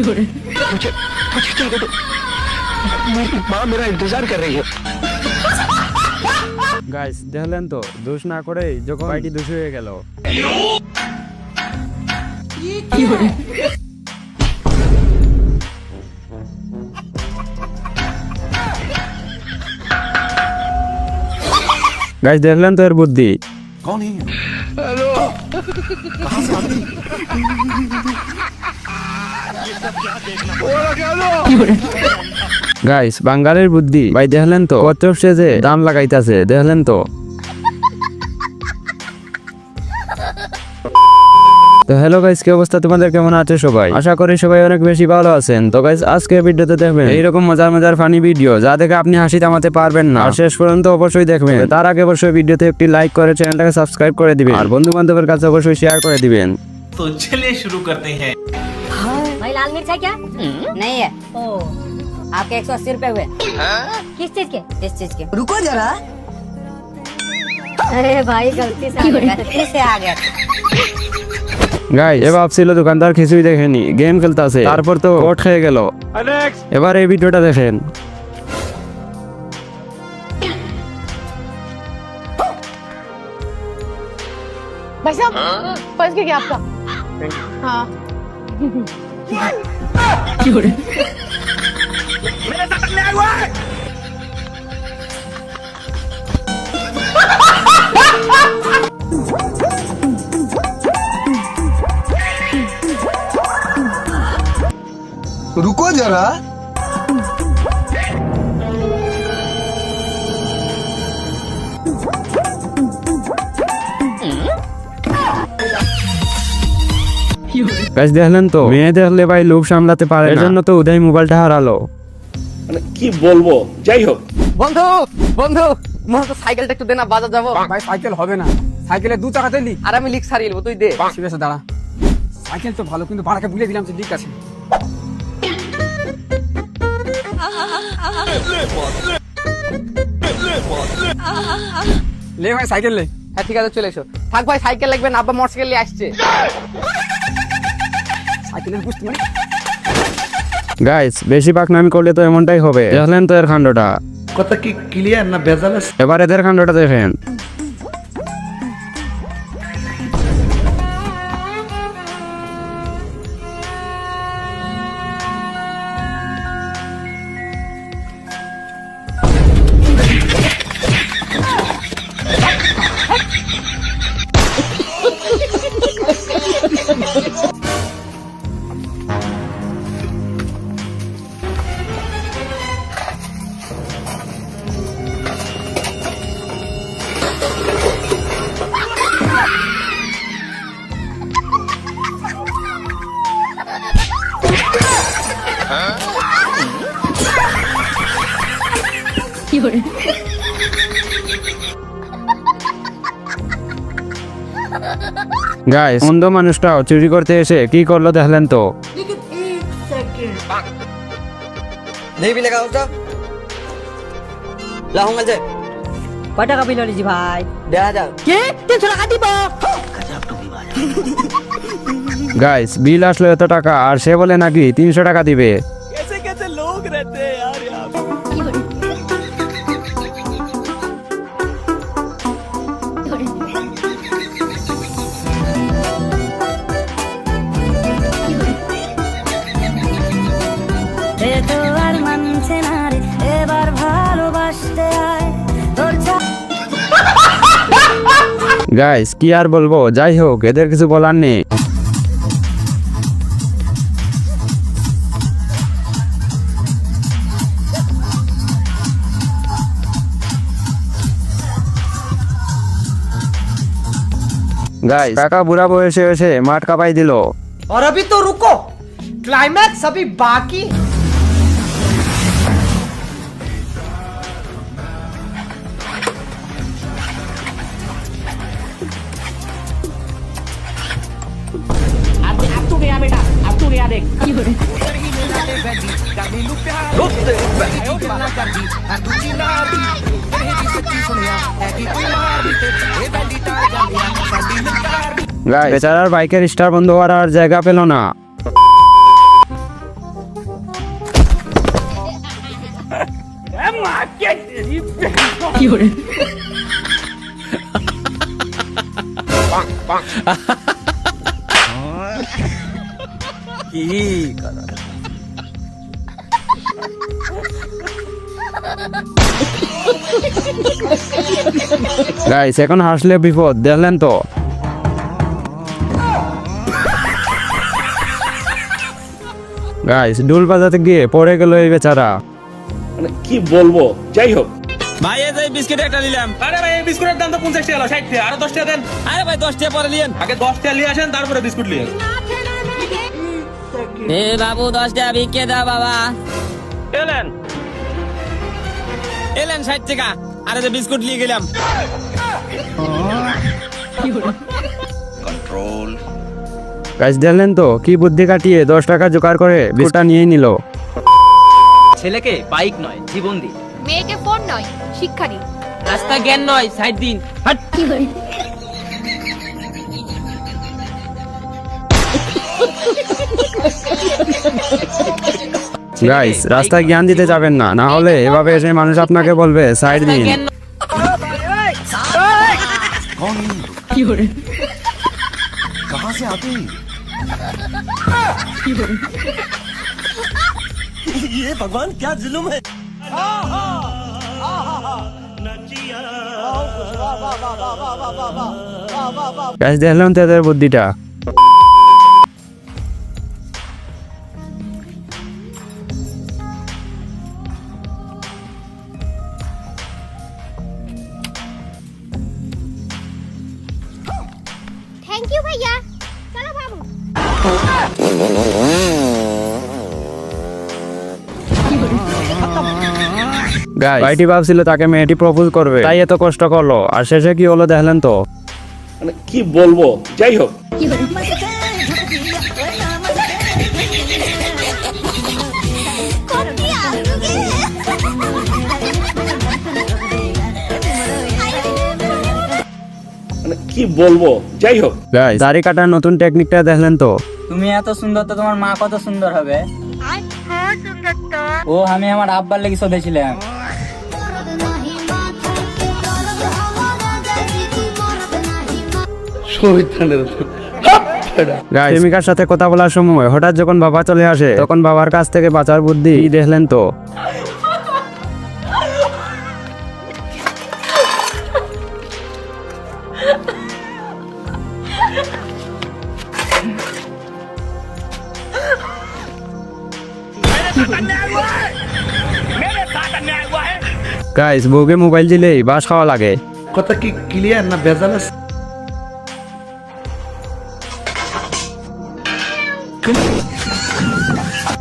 मुझे मुझे चाहिए तो मेरी माँ मेरा इंतजार कर रही है। গাইস দেখলেন তো, দোষ না করেই যখন ভাইটি দোষী হয়ে গেল। গাইস দেখলেন তো এর বুদ্ধি। कौन है? हेलो, গাইস বাঙালির বুদ্ধি ভাই দেখলেন তো, কচ্ছপ সেজে দাম লাগাইতাছে দেখলেন তো। তো হ্যালো গাইস, কি অবস্থা তোমাদের, কেমন আছে সবাই? আশা করি সবাই অনেক বেশি ভালো আছেন। তো গাইস আজকে ভিডিওতে দেখবেন এইরকম মজার মজার ফানি ভিডিও যা দেখে আপনি হাসি থামাতে পারবেন না। আর শেষ পর্যন্ত অবশ্যই দেখবেন। তার আগে অবশ্যই ভিডিওতে একটি লাইক করে চ্যানেলটাকে সাবস্ক্রাইব করে দিবেন আর বন্ধু বান্ধবের কাছে অবশ্যই শেয়ার করে দিবেন। तो चलिए शुरू करते हैं। भाई लाल मिर्च है क्या? नहीं है। ओ, आपके 180 रुपए हुए। किस चीज के? इस चीज के। रुको जरा। अरे भाई गलती से आ गया। গাইস এ ভাবছিল দোকানদার কিছুই দেখেনি, গেম খেলতেছে, তারপর তো কোট খেয়ে গেল। এবার এই ভিডিওটা দেখেন। भाई साहब पर्स क्या आपका? हाँ रुको जरा। গাইস দেখলেন তো, মেয়ে দেখলে ভাই লোভ সামলাতে পারে না, এজন্য তো উদয় মোবাইলটা হারালো। কি বলবো, যাই হোক। বন্ধু বন্ধু মোর তো সাইকেলটা একটু দে না, বাজার যাবো। ভাই সাইকেল হবে না, সাইকেলে দু চাকা তেলি আর আমি লিক সারিয়ে নেবো, তুই দে। ঠিক আছে দাঁড়া, সাইকেল তো ভালো কিন্তু ভাড়াকে বুঝে দিলাম যে লিক আছে। লে ভাই সাইকেল লে। হ্যাঁ ঠিক আছে চলে এসো। থাক ভাই সাইকেল লাগবে না, আব্বা মোটরসাইকেল নিয়ে আসছে। সাইকেলের বুঝতে মানে গাইস বেশি পাকনামি করলে তো এমনটাই হবে। দেখলেন তো এর কাণ্ডটা। কথা কি ক্লিয়ার না ভেজাল আছে? এবার এদের কাণ্ডটা দেখেন। গাইস অন্ধ মানুষটাও চুরি করতে এসে কি করলো দেখলেন তো। नहीं भी लगा उसका लाऊंगा जे। কয় টাকা বিল হলিছি ভাই? 1000 কে 300 টাকা দিব? গাইস বিল আসলো এত টাকা আর সে বলে নাকি 300 টাকা দিবে। গাইস কি আর বলবো, যাই হোক এদের কিছু বলার নেই। गाइस काका बुरा বয়সে এসে মাঠ কাঁপাই দিল। और अभी तो रुको, क्लाइमैक्स अभी बाकी। अब तू गया बेटा, अब तू गया देख। গাইস বেচারার বাইকের স্টার বন্ধ হওয়ার আর জায়গা পেল না। গাইস এখন হাসলে বিপদ, দেখলেন তো। গাইস ডুল বাজাতে গিয়ে পড়ে গেল এই বেচারা। মানে কি বলবো, যাই হোক। ভাই এই যে বিস্কিট একটা নিলাম। আরে ভাই এই বিস্কুটের দাম তো 50 টাকা 60 টাকা, আরো 10 টাকা দেন। আরে ভাই 10 টাকা পরে নিয়েন। আগে 10 টাকা নিয়ে আসেন, তারপরে বিস্কুট নিয়ে। এ বাবু 10 টাকা ভিক্ষে দাও বাবা। এলেন এলেন 60 টাকা, আরে যে বিস্কুট নিয়ে গেলাম। গাইস দেখলেন তো কি বুদ্ধি কাটিয়ে 10 টাকা জোগাড় করে বিস্কুটটা নিয়ে নিল। ছেলেকে বাইক নয় জীবন দিন, মেয়েকে ফোন নয় শিক্ষা দিন। রাস্তা জ্ঞান নয় 60 দিন। গাইস রাস্তায় জ্ঞান দিতে যাবেন না, না হলে এভাবে এসে মানুষ আপনাকে বলবে সাইড দিন। গাইস দেখলাম তো এদের বুদ্ধিটা। थैंक यू भैया, चलो बाबू। গাইস ভাইটি ভাবছিল তাকে মেয়েটি প্রপোজ করবে, তাই এত কষ্ট করলো, আর শেষে কি হলো দেখলেন তো। মানে কি বলবো, যাই হোক। মানে কি বলবো, যাই হোক। গাইস দাড়ি কাটার নতুন টেকনিকটা দেখলেন তো। তুমি এত সুন্দর তো তোমার মা কত সুন্দর হবে। ও আমি আমার আব্বার লেগে শোধেছিলাম। গাইস প্রেমিকার সাথে কথা বলার সময় হঠাৎ যখন বাবা চলে আসে, তখন বাবার কাছ থেকে বাঁচার বুদ্ধি কি দেখলেন তো। গাইস বউকে মোবাইল দিলেই বাস খাওয়া লাগে। কথা কি ক্লিয়ার না ভেজাল আছে?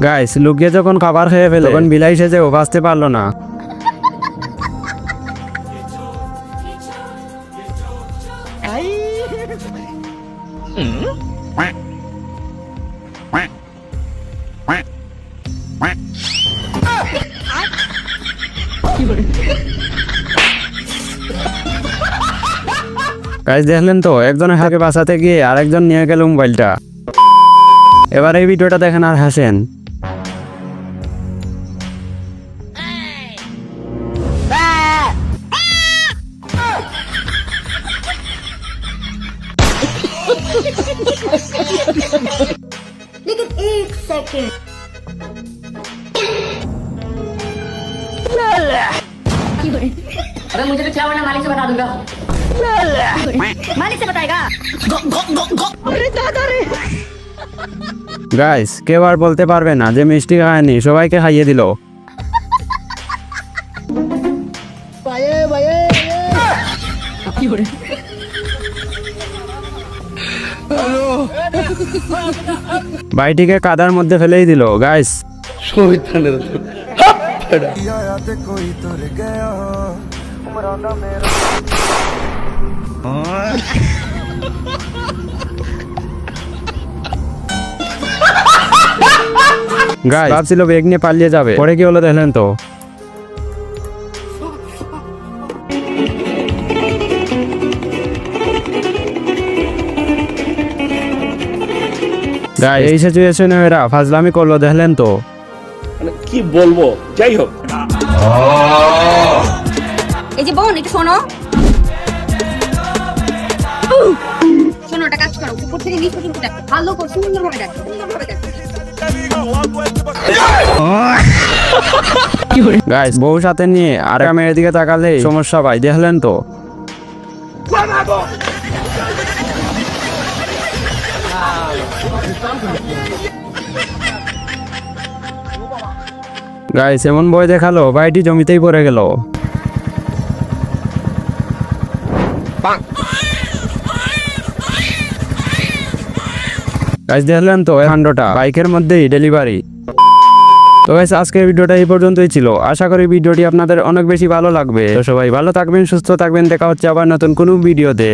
গাইস লুকিয়ে যখন খাবার খেয়ে ফেলে, তখন বিলাই সেজে ও বাঁচতে পারলো না। গাইস দেখলেন তো একজনের হাতে বাঁচাতে গিয়ে আরেকজন নিয়ে গেল মোবাইলটা। এবার এই ভিডিওটা দেখেন আর হাসেন। लेकिन एक सेकंड अबे मुझे तो क्या करना, मालिक से बता दूंगा। मालिक से बताएगा। গাইস কেউ আর বলতে পারবে না যে মিষ্টি খায়নি, সবাইকে খাইয়ে দিল। বাইটিকে কাদার মধ্যে ফেলেই দিল। গাইস গাইস ভাবছিল বেগ নিয়ে পালিয়ে যাবে, পরে কি হলো দেখলেন তো। গাইস এই সিচুয়েশনে এরা ফাজলামি করলো দেখলেন তো। মানে কি বলবো, যাই হোক। এই যে বোন একটু শোনো শোনো, একটা কাজ করো, উপর থেকে নিচ পর্যন্ত দেখো, ভালো করে সুন্দরভাবে দেখো, সুন্দরভাবে দেখো। গাইস বউ সাথে নিয়ে আর মেয়ের দিকে তাকালে সমস্যা ভাই, দেখলেন তো। গাইস এমন বই দেখালো ভাইটি জমিতেই পড়ে গেল। গাইস দেখলেন তো কাণ্ডটা, বাইকের মধ্যেই ডেলিভারি। তো গাইস আজকের ভিডিওটা এই পর্যন্তই ছিল। আশা করি ভিডিওটি আপনাদের অনেক বেশি ভালো লাগবে। তো সবাই ভালো থাকবেন, সুস্থ থাকবেন, দেখা হচ্ছে আবার নতুন কোনো ভিডিওতে।